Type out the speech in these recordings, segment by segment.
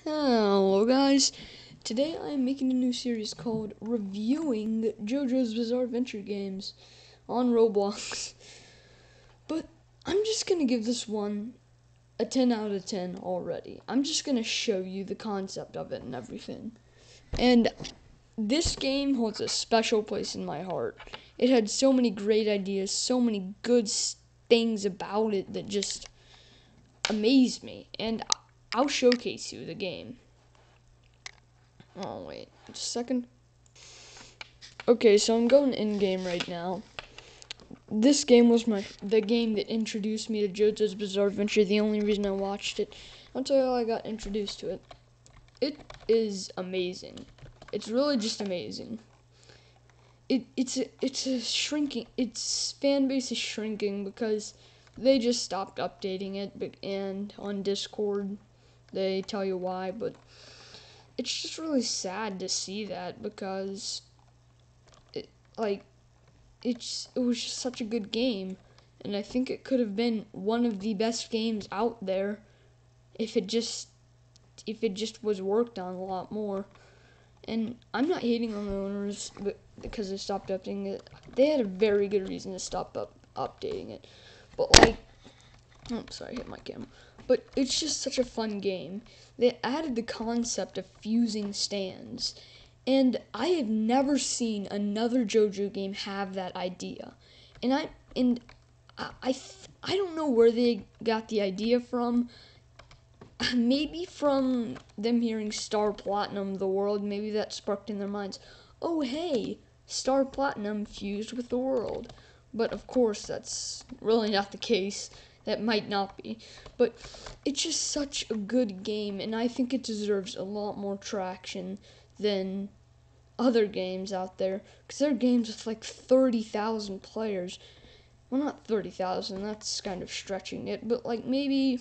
Hello guys, today I am making a new series called Reviewing JoJo's Bizarre Adventure games on Roblox. But I'm just going to give this one a 10 out of 10 already. I'm just going to show you the concept of it and everything. And this game holds a special place in my heart. It had so many great ideas, so many good things about it that just amazed me. And I'll showcase you the game. Oh, wait, just a second. Okay, so I'm going in-game right now. This game was the game that introduced me to JoJo's Bizarre Adventure, the only reason I watched it until I got introduced to it. It is amazing. It's really just amazing. Its fan base is shrinking because they just stopped updating it, and on Discord they tell you why, but it's just really sad to see that because it was just such a good game, and I think it could have been one of the best games out there if it just was worked on a lot more. And I'm not hating on the owners because they stopped updating it. They had a very good reason to stop updating it. But sorry, I hit my camera. But it's just such a fun game. They added the concept of fusing stands. And I have never seen another JoJo game have that idea. And I don't know where they got the idea from. Maybe from them hearing Star Platinum, the world. Maybe that sparked in their minds, oh hey, Star Platinum fused with the world. But of course, that's really not the case. That might not be. But it's just such a good game, and I think it deserves a lot more traction than other games out there. Because there are games with like 30,000 players. Well, not 30,000, that's kind of stretching it, but like maybe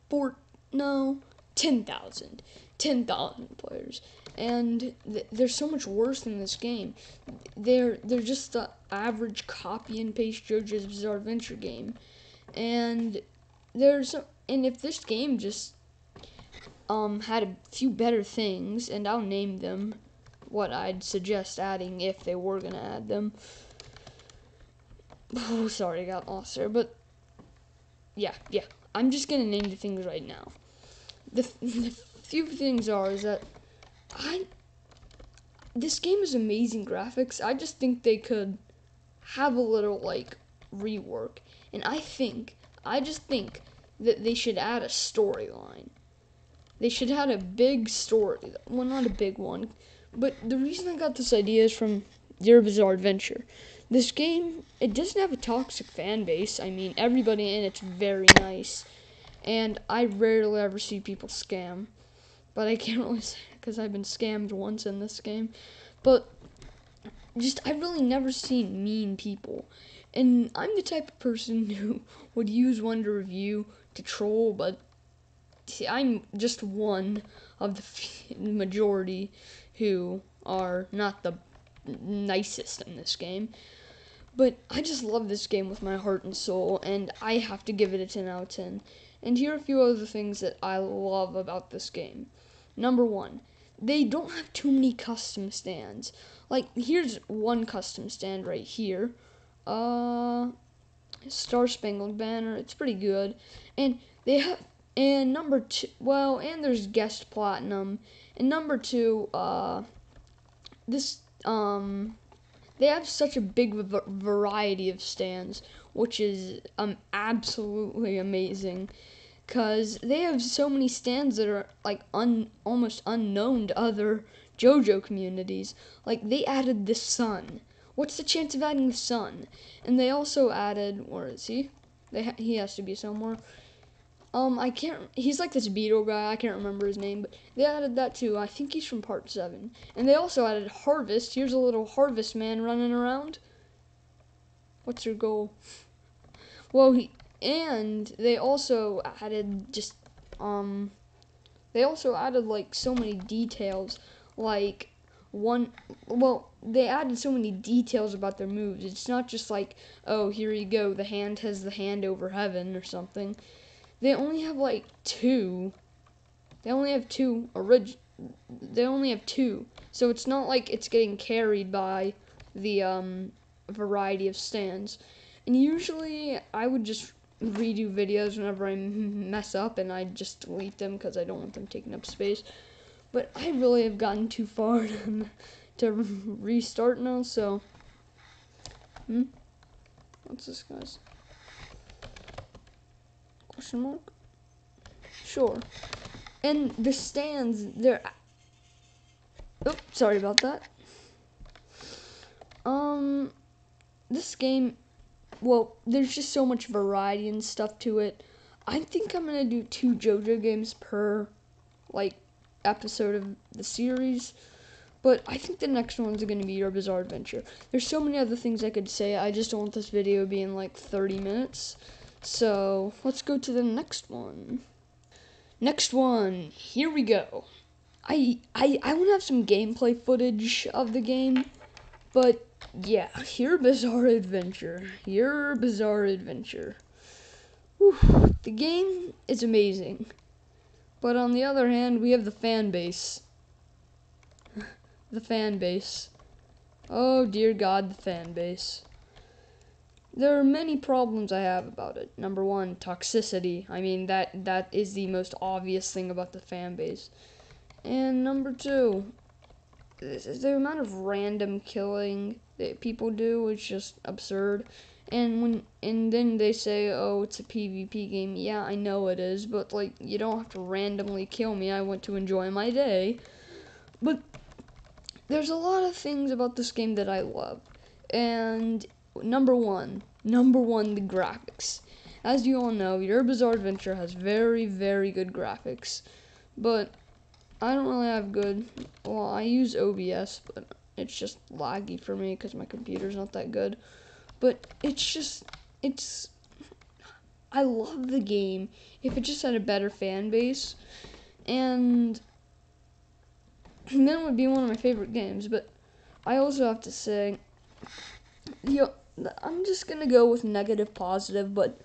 10,000. 10,000 players. And they're so much worse than this game. They're just the average copy and paste JoJo's Bizarre Adventure game. And if this game just had a few better things, and I'll name them what I'd suggest adding if they were gonna add them. Oh, sorry, I got lost there, but yeah. I'm just gonna name the things right now. The few things is that this game is amazing graphics. I just think they could have a little rework, and I just think that they should add a storyline. They should have a big story. Well, not a big one, but the reason I got this idea is from Your Bizarre Adventure. This game, it doesn't have a toxic fan base. I mean, everybody in it's very nice, and I rarely ever see people scam. But I can't really say because I've been scammed once in this game. But I've really never seen mean people. And I'm the type of person who would use one to review to troll, but I'm just one of the majority who are not the nicest in this game. But I just love this game with my heart and soul, and I have to give it a 10 out of 10. And here are a few other things that I love about this game. Number one, they don't have too many custom stands. Like, here's one custom stand right here. Star Spangled Banner. It's pretty good. And they have, and number two, well, and there's Guest Platinum. And number two, they have such a big variety of stands, which is absolutely amazing. Because they have so many stands that are almost unknown to other JoJo communities. Like, they added the sun. What's the chance of adding the sun? And they also added, where is he? He has to be somewhere. He's like this beetle guy, I can't remember his name, but they added that too. I think he's from part 7. And they also added Harvest. Here's a little Harvest man running around. What's your goal? Well, they also added so many details, they added so many details about their moves. It's not just like, oh, here you go, the hand has the hand over heaven or something. They only have 2 They only have they only have two, so it's not like it's getting carried by the variety of stands. And usually I would just redo videos whenever I mess up, and I just delete them because I don't want them taking up space. But I really have gotten too far to restart now, so what's this, guys? Question mark? Sure. And the stands, they're... Oh, sorry about that. This game, well, there's just so much variety and stuff to it. I think I'm gonna do 2 JoJo games per, like, episode of the series. But I think the next one's gonna be Your Bizarre Adventure. There's so many other things I could say. I just don't want this video being like 30 minutes. So let's go to the next one. Next one, here we go. I want to have some gameplay footage of the game, but yeah, Your Bizarre Adventure. Your Bizarre Adventure. Whew, the game is amazing, but on the other hand, we have the fan base. The fan base. Oh dear God, the fan base. There are many problems I have about it. Number one, toxicity. I mean, that is the most obvious thing about the fan base. And number two, the amount of random killing that people do is just absurd. And then they say, oh, it's a PvP game. Yeah, I know it is, but like, you don't have to randomly kill me. I want to enjoy my day. But there's a lot of things about this game that I love. And number one, the graphics. As you all know, Your Bizarre Adventure has very, very good graphics. But I don't really have good, well, I use OBS, but it's just laggy for me because my computer's not that good. But I love the game if it just had a better fan base. And then it would be one of my favorite games. But I also have to say, I'm just gonna go with negative positive, but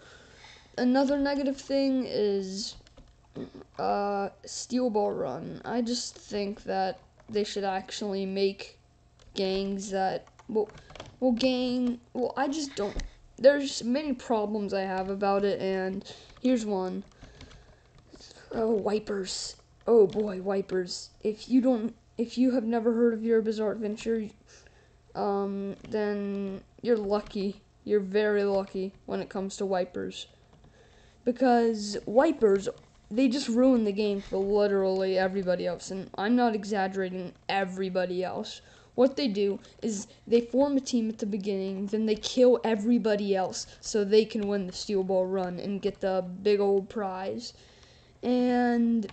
another negative thing is Steel Ball Run. I just think that they should actually make gangs that I just don't. There's many problems I have about it, and here's one. Oh, wipers. Oh boy, wipers. If you have never heard of Your Bizarre Adventure, then you're lucky. You're very lucky when it comes to wipers. Because wipers, they just ruin the game for literally everybody else. And I'm not exaggerating, everybody else. What they do is they form a team at the beginning, then they kill everybody else so they can win the Steel Ball Run and get the big old prize. And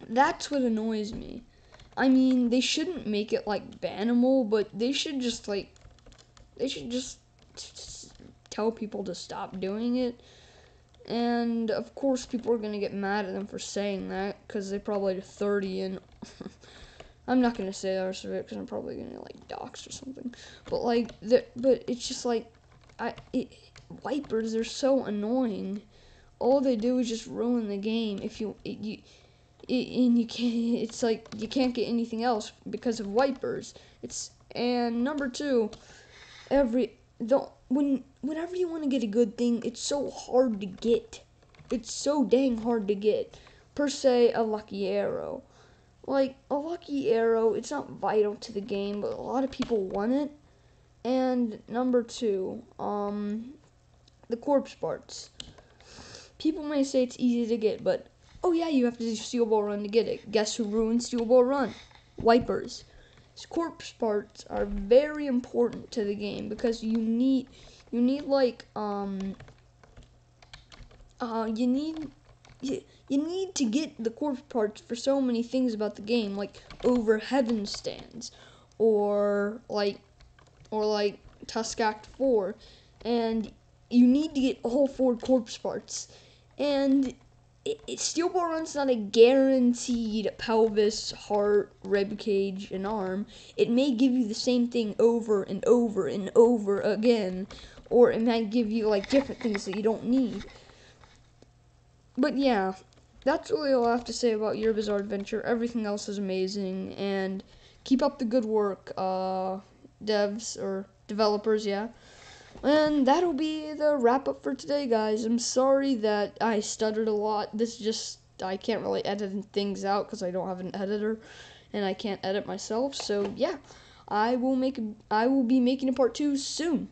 that's what annoys me. I mean, they shouldn't make it like Banimal, but they should just tell people to stop doing it. And of course, people are gonna get mad at them for saying that because they probably 30, and I'm not gonna say the rest of it because I'm probably gonna like doxed or something. But like, but it's just like, wipers. They're so annoying. All they do is just ruin the game. If and you can't. It's like you can't get anything else because of wipers. And number two, whenever you want to get a good thing, it's so hard to get. It's so dang hard to get. Per se, a lucky arrow. Like, a lucky arrow, it's not vital to the game, but a lot of people want it. And number two, the corpse parts. People may say it's easy to get, but oh yeah, you have to do Steel Ball Run to get it. Guess who ruined Steel Ball Run? Wipers. Corpse parts are very important to the game because you need like you need to get the corpse parts for so many things about the game, like over heaven stands, or like Tusk Act 4, and you need to get all 4 corpse parts. And Steel Ball Run's not a guaranteed pelvis, heart, rib cage, and arm. It may give you the same thing over and over and over again, or it might give you like different things that you don't need. But yeah, that's really all I have to say about Your Bizarre Adventure. Everything else is amazing, and keep up the good work, devs or developers, yeah. And that'll be the wrap up for today, guys. I'm sorry that I stuttered a lot. I can't really edit things out because I don't have an editor, and I can't edit myself. So yeah, I will be making a part 2 soon.